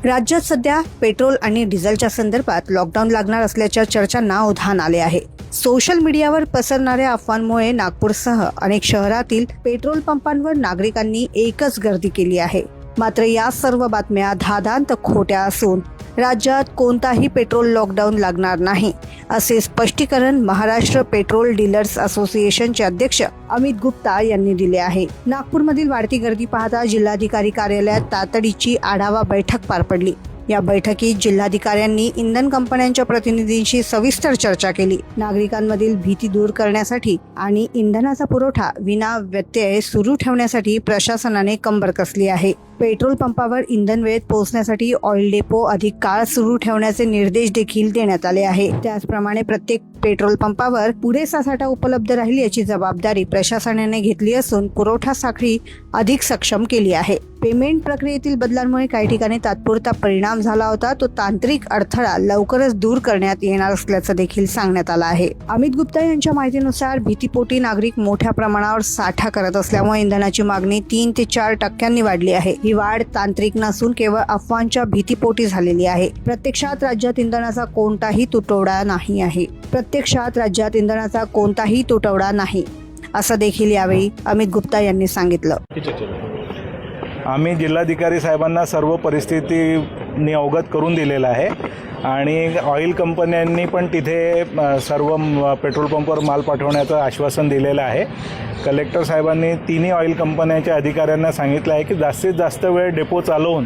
राज्यात सध्या पेट्रोल आणि डिझेलच्या संदर्भात लॉकडाऊन लागणार असल्याच्या चर्चांना उधाण आले आहे। सोशल मीडियावर पसरणाऱ्या अफवांमुळे नागपूरसह अनेक शहरातील पेट्रोल पंपांवर नागरिकांनी एकच गर्दी केली आहे। मात्र या सर्व बातम्या धादांत खोट्या असून राज्यात कोणताही पेट्रोल लॉकडाऊन लागणार नाही असे स्पष्टीकरण महाराष्ट्र पेट्रोल डीलर्स असोसिएशनचे अध्यक्ष अमित गुप्ता यांनी दिले आहे। नागपूरमधील वाढती गर्दी पाहता जिल्हाधिकारी कार्यालयात तातडीची आढावा बैठक पार पडली। या बैठकीत जिल्हाधिकाऱ्यांनी इंधन कंपन्यांच्या प्रतिनिधींशी सविस्तर चर्चा केली। नागरिकांमधील भीती दूर करण्यासाठी आणि इंधनाचा पुरवठा विना व्यत्यय सुरू ठेवण्यासाठी प्रशासनाने कंबर कसली आहे। पेट्रोल पंपावर इंधन वेळेत पोहोचण्यासाठी ऑइल डेपो अधिक काळ सुरू ठेवण्याचे निर्देश देखील देण्यात आले आहे। त्याचप्रमाणे प्रत्येक पेट्रोल पंपावर पुरेसा साठा उपलब्ध राहील याची जबाबदारी प्रशासनाने घेतली असून पुरवठा साखळी अधिक सक्षम केली आहे। पेमेंट प्रक्रियेतील बदलांमुळे काही ठिकाणी तात्पुरता परिणाम झाला होता, तो तांत्रिक अडथळा लवकरच दूर करण्यात येणार असल्याचं देखील सांगण्यात आलं आहे। अमित गुप्ता यांच्या माहितीनुसार भीतीपोटी नागरिक मोठ्या प्रमाणावर साठा करत असल्यामुळे इंधनाची मागणी 3 ते 4% वाढली आहे। ही वाढ तांत्रिक नसून केवळ अफवांच्या भीतीपोटी झालेली आहे। प्रत्यक्षात राज्यात इंधनाचा कोणताही तुटवडा नाही असं देखील यावेळी अमित गुप्ता यांनी सांगितलं। आम्ही जिल्हाधिकारी साहेबांना सर्व परिस्थितीनी अवगत करून दिलेलं आहे आणि ऑइल कंपन्यांनी पण तिथे सर्व पेट्रोल पंपवर माल पाठवण्याचं आश्वासन दिलेलं आहे। कलेक्टर साहेबांनी तिन्ही ऑइल कंपन्यांच्या अधिकाऱ्यांना सांगितलं आहे की जास्तीत जास्त वेळ डेपो चालवून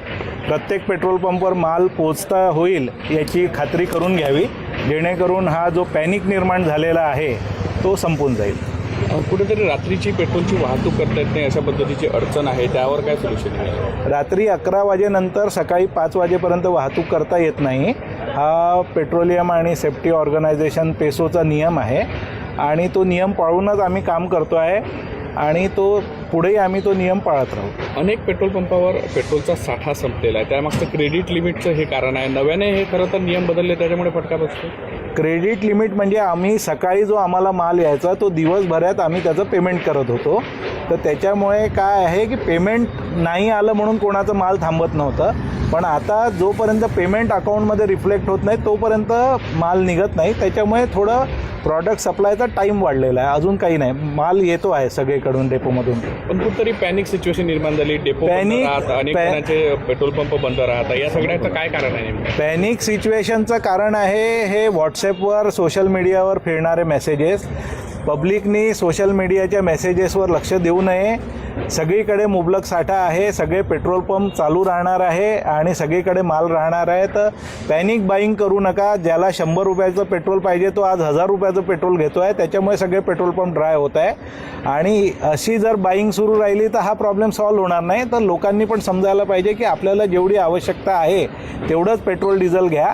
प्रत्येक पेट्रोल पंपवर माल पोहोचता होईल याची खात्री करून घ्यावी, जेणेकरून हा जो पॅनिक निर्माण झालेला आहे तो संपून जाईल। कुठेतरी रात्रीची पेट्रोलची वाहतूक करता येत नाही अशा पद्धतीची अडचण आहे, त्यावर काय सोल्युशन आहे? रात्री 11 वाजेनंतर सकाळी 5 वाजेपर्यंत वाहतूक करता येत नाही। हा पेट्रोलियम आणि सेफ्टी ऑर्गनायझेशन पेसोचा नियम आहे आणि तो नियम पाळूनच आम्ही काम करतो आहे आणि तो पुढेही आम्ही तो नियम पाळत राहू। अनेक पेट्रोल पंपावर पेट्रोलचा साठा संपलेला आहे, त्यामागचं क्रेडिट लिमिटचं हे कारण आहे। नव्याने हे खरं तर नियम बदलले त्याच्यामुळे फटका बसतो। क्रेडिट लिमिट म्हणजे आम्ही सकाळी जो आम्हाला माल यायचा तो दिवसभरात आम्ही त्याचं पेमेंट करत होतो, तर त्याच्यामुळे काय आहे की पेमेंट नाही आलं म्हणून कोणाचं माल थांबत नव्हतं, पण आता जोपर्यंत पेमेंट अकाउंटमध्ये रिफ्लेक्ट होत नाही तोपर्यंत माल निघत नाही। त्याच्यामुळे थोडं प्रॉडक्ट सप्लायचा टाईम वाढलेला आहे, अजून काही नाही, माल येतो आहे सगळीकडून डेपोमधून। पण कुठेतरी पॅनिक सिच्युएशन निर्माण झाली, डेपो अनेक पेट्रोल पंप बंद राहतात, या सगळ्याचं काय कारण आहे? पॅनिक सिच्युएशनचं कारण आहे हे व्हॉट्सॲपवर सोशल मीडियावर फिरणारे मेसेजेस। पब्लिकनी सोशल मीडियाच्या मेसेजेसवर लक्ष देऊ नये। सगळीकडे मुबलक साठा आहे, सगळे पेट्रोल पंप चालू राहणार आहे आणि सगळीकडे माल राहणार आहे, तर पॅनिक बाईंग करू नका। ज्याला 100 रुपयाचं पेट्रोल पाहिजे तो आज 1000 रुपयाचं पेट्रोल घेतो आहे, त्याच्यामुळे सगळे पेट्रोल पंप ड्राय होत आहे आणि अशी जर बाईंग सुरू राहिली तर हा प्रॉब्लेम सॉल्व्ह होणार नाही। तर लोकांनी पण समजायला पाहिजे की आपल्याला जेवढी आवश्यकता आहे तेवढंच पेट्रोल डिझेल घ्या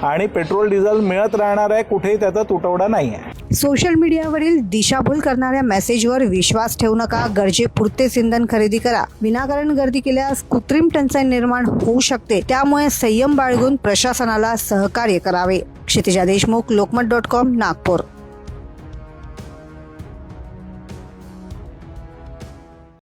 आणि पेट्रोल डिझेल मिळत राहणार आहे, कुठेही त्याचा तुटवडा नाही आहे। सोशल मीडियावरील दिशाभूल करणाऱ्या मेसेजवर विश्वास ठेवू नका। गरजेपुरतेच इंधन खरेदी करा। विनाकारण गर्दी केल्यास कृत्रिम टंचाई निर्माण होऊ शकते, त्यामुळे संयम बाळगून प्रशासनाला सहकार्य करावे। क्षितिजा देशमुख, लोकमत.com, नागपूर।